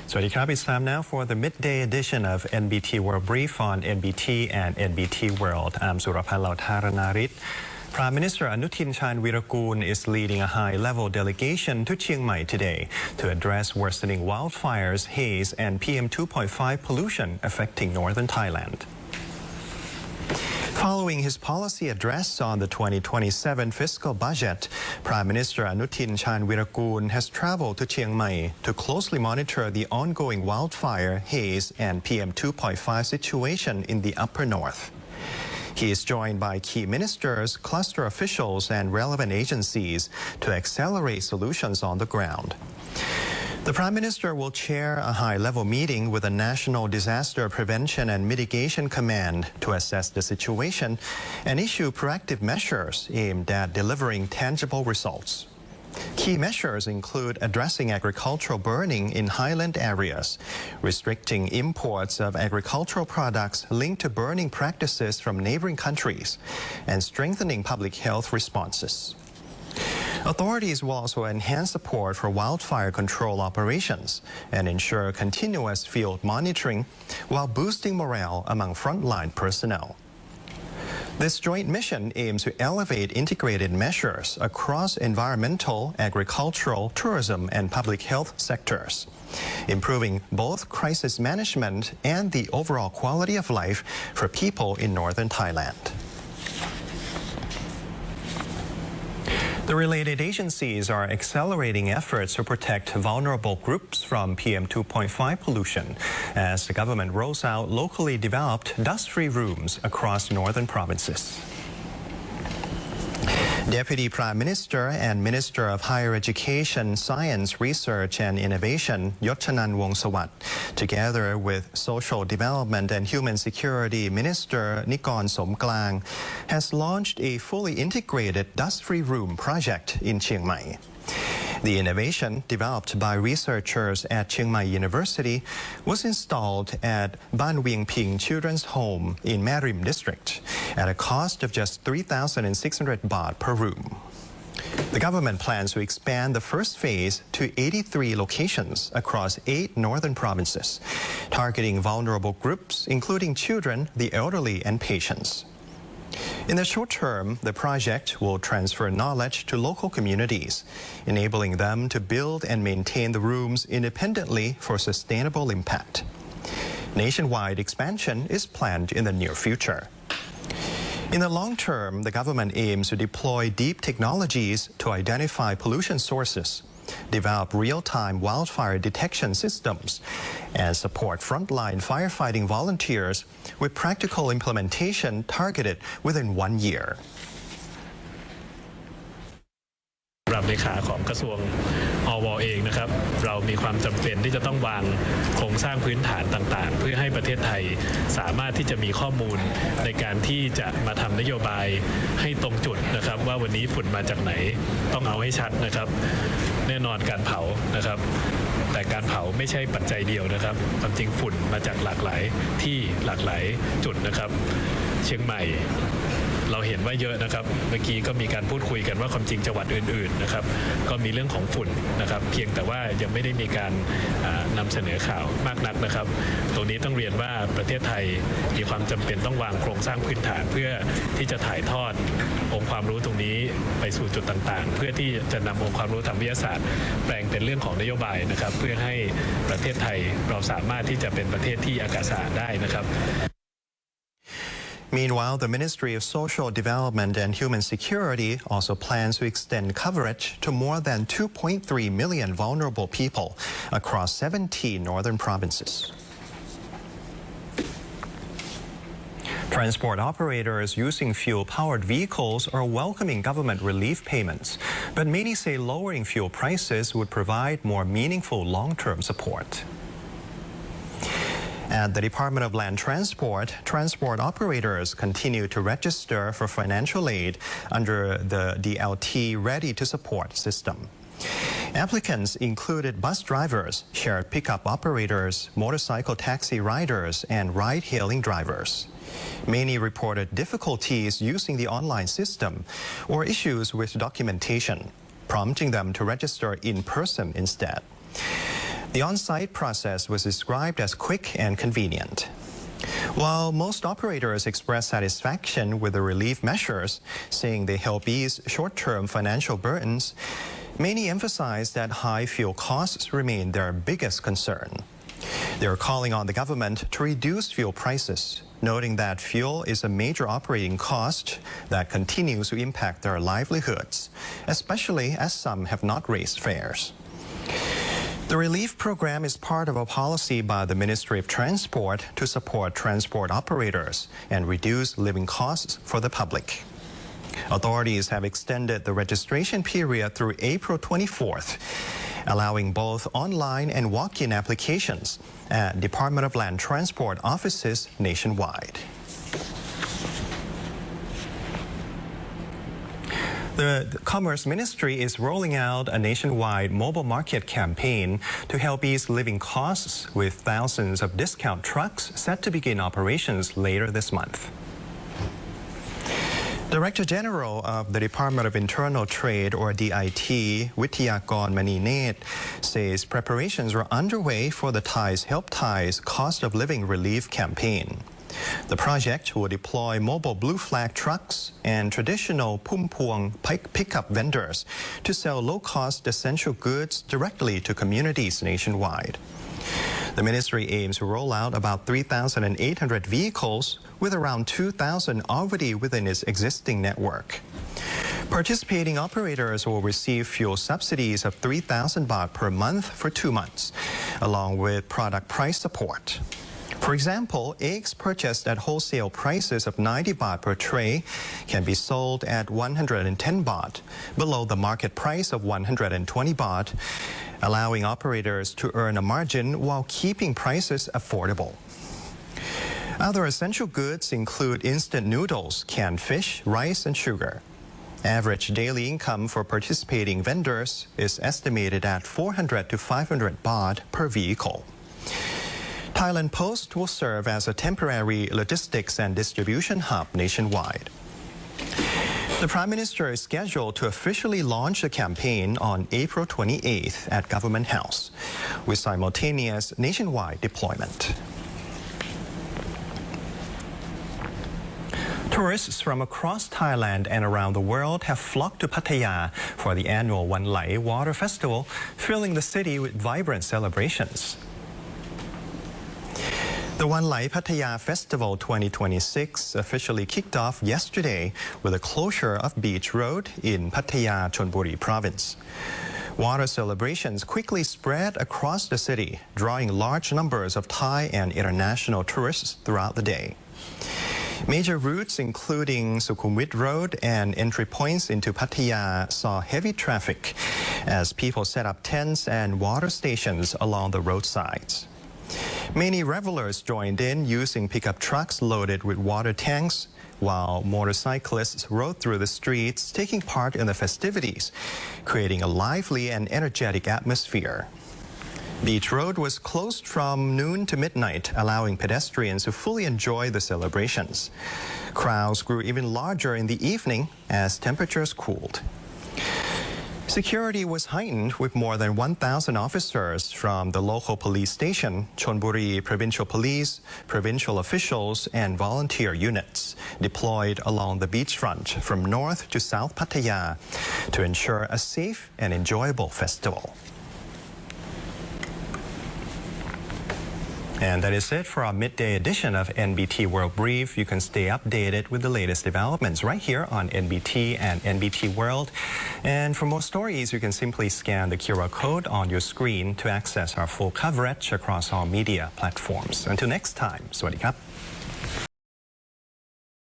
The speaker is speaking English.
Sawasdee krab, it's time now for the midday edition of NBT World Brief on NBT and NBT World. I'm Surapal Lautaranarit. Prime Minister ANUTIN Chanvirakul is leading a high-level delegation to Chiang Mai today to address worsening wildfires, haze and PM2.5 pollution affecting northern Thailand. Following his policy address on the 2027 fiscal budget, Prime Minister ANUTIN Chanvirakul has traveled to Chiang Mai to closely monitor the ongoing wildfire, haze and PM2.5 situation in the upper north. He is joined by key ministers, cluster officials and relevant agencies to accelerate solutions on the ground. The Prime Minister will chair a high-level meeting with the National Disaster Prevention and Mitigation Command to assess the situation and issue proactive measures aimed at delivering tangible results. Key measures include addressing agricultural burning in highland areas, restricting imports of agricultural products linked to burning practices from neighboring countries, and strengthening public health responses. Authorities will also enhance support for wildfire control operations and ensure continuous field monitoring while boosting morale among frontline personnel. This joint mission aims to elevate integrated measures across environmental, agricultural, tourism, and public health sectors, improving both crisis management and the overall quality of life for people in northern Thailand. The related agencies are accelerating efforts to protect vulnerable groups from PM2.5 pollution as the government rolls out locally developed dust-free rooms across northern provinces. Deputy Prime Minister and Minister of Higher Education, Science, Research and Innovation, Yochanan Wongsawatt, together with Social Development and Human Security Minister Nikorn Somklang, has launched a fully integrated dust-free room project in Chiang Mai. The innovation, developed by researchers at Chiang Mai University, was installed at Ban Wieng Ping Children's Home in Marim District at a cost of just 3,600 baht per room. The government plans to expand the first phase to 83 locations across 8 northern provinces, targeting vulnerable groups, including children, the elderly, and patients. In the short term, the project will transfer knowledge to local communities, enabling them to build and maintain the rooms independently for sustainable impact. Nationwide expansion is planned in the near future. In the long term, the government aims to deploy deep technologies to identify pollution sources, develop real-time wildfire detection systems, and support frontline firefighting volunteers with practical implementation targeted within 1 year. สำหรับเลขาของกระทรวงอว.เองนะครับเรามีความจำเป็นที่จะต้องวางโครงสร้างพื้นฐานต่างๆเพื่อให้ประเทศไทยสามารถที่จะมีข้อมูลในการที่จะมาทำนโยบายให้ตรงจุดนะครับว่าวันนี้ฝุ่นมาจากไหนต้องเอาให้ชัดนะครับแน่นอนการเผานะครับแต่การเผาไม่ใช่ปัจจัยเดียวนะครับความจริงฝุ่นมาจากหลากหลายที่หลากหลายจุดนะครับเชียงใหม่เราเห็นว่าเยอะนะครับเมื่อกี้ก็มีการพูดคุยกันว่าความจริงจังหวัดอื่นๆนะครับก็มีเรื่องของฝุ่นนะครับเพียงแต่ว่ายังไม่ได้มีการนำเสนอข่าวมากนักนะครับตรงนี้ต้องเรียนว่าประเทศไทยมีความจำเป็นต้องวางโครงสร้างพื้นฐานเพื่อที่จะถ่ายทอดองค์ความรู้ตรงนี้ไปสู่จุดต่างๆเพื่อที่จะนำองค์ความรู้ทางวิทยาศาสตร์แปลงเป็นเรื่องของนโยบายนะครับเพื่อให้ประเทศไทยเราสามารถที่จะเป็นประเทศที่อากาศสะอาดได้นะครับ Meanwhile, the Ministry of Social Development and Human Security also plans to extend coverage to more than 2.3 million vulnerable people across 17 northern provinces. Transport operators using fuel-powered vehicles are welcoming government relief payments, but many say lowering fuel prices would provide more meaningful long-term support. At the Department of Land Transport, transport operators continue to register for financial aid under the DLT Ready to Support system. Applicants included bus drivers, shared pickup operators, motorcycle taxi riders, and ride-hailing drivers. Many reported difficulties using the online system or issues with documentation, prompting them to register in person instead. The on-site process was described as quick and convenient. While most operators express satisfaction with the relief measures, saying they help ease short-term financial burdens, many emphasize that high fuel costs remain their biggest concern. They are calling on the government to reduce fuel prices, noting that fuel is a major operating cost that continues to impact their livelihoods, especially as some have not raised fares. The relief program is part of a policy by the Ministry of Transport to support transport operators and reduce living costs for the public. Authorities have extended the registration period through April 24th, allowing both online and walk-in applications at Department of Land Transport offices nationwide. The Commerce Ministry is rolling out a nationwide mobile market campaign to help ease living costs, with thousands of discount trucks set to begin operations later this month. Director General of the Department of Internal Trade, or DIT, Withiyakon Maninet, says preparations are underway for the Thais Help Thais Cost of Living Relief campaign. The project will deploy mobile blue flag trucks and traditional pumpuang pickup vendors to sell low-cost essential goods directly to communities nationwide. The ministry aims to roll out about 3,800 vehicles, with around 2,000 already within its existing network. Participating operators will receive fuel subsidies of 3,000 baht per month for 2 months, along with product price support. For example, eggs purchased at wholesale prices of 90 baht per tray can be sold at 110 baht, below the market price of 120 baht, allowing operators to earn a margin while keeping prices affordable. Other essential goods include instant noodles, canned fish, rice, and sugar. Average daily income for participating vendors is estimated at 400 to 500 baht per vehicle. Thailand Post will serve as a temporary logistics and distribution hub nationwide. The Prime Minister is scheduled to officially launch the campaign on April 28th at Government House, with simultaneous nationwide deployment. Tourists from across Thailand and around the world have flocked to Pattaya for the annual Wan Lai Water Festival, filling the city with vibrant celebrations. The Wan Lai Pattaya Festival 2026 officially kicked off yesterday with the closure of Beach Road in Pattaya, Chonburi Province. Water celebrations quickly spread across the city, drawing large numbers of Thai and international tourists throughout the day. Major routes including Sukhumvit Road and entry points into Pattaya saw heavy traffic as people set up tents and water stations along the roadsides. Many revelers joined in using pickup trucks loaded with water tanks, while motorcyclists rode through the streets taking part in the festivities, creating a lively and energetic atmosphere. Beach Road was closed from noon to midnight, allowing pedestrians to fully enjoy the celebrations. Crowds grew even larger in the evening as temperatures cooled. Security was heightened with more than 1,000 officers from the local police station, Chonburi Provincial Police, provincial officials, and volunteer units deployed along the beachfront from north to south Pattaya to ensure a safe and enjoyable festival. And that is it for our midday edition of NBT World Brief. You can stay updated with the latest developments right here on NBT and NBT World. And for more stories, you can simply scan the QR code on your screen to access our full coverage across all media platforms. Until next time, Sawasdee krap.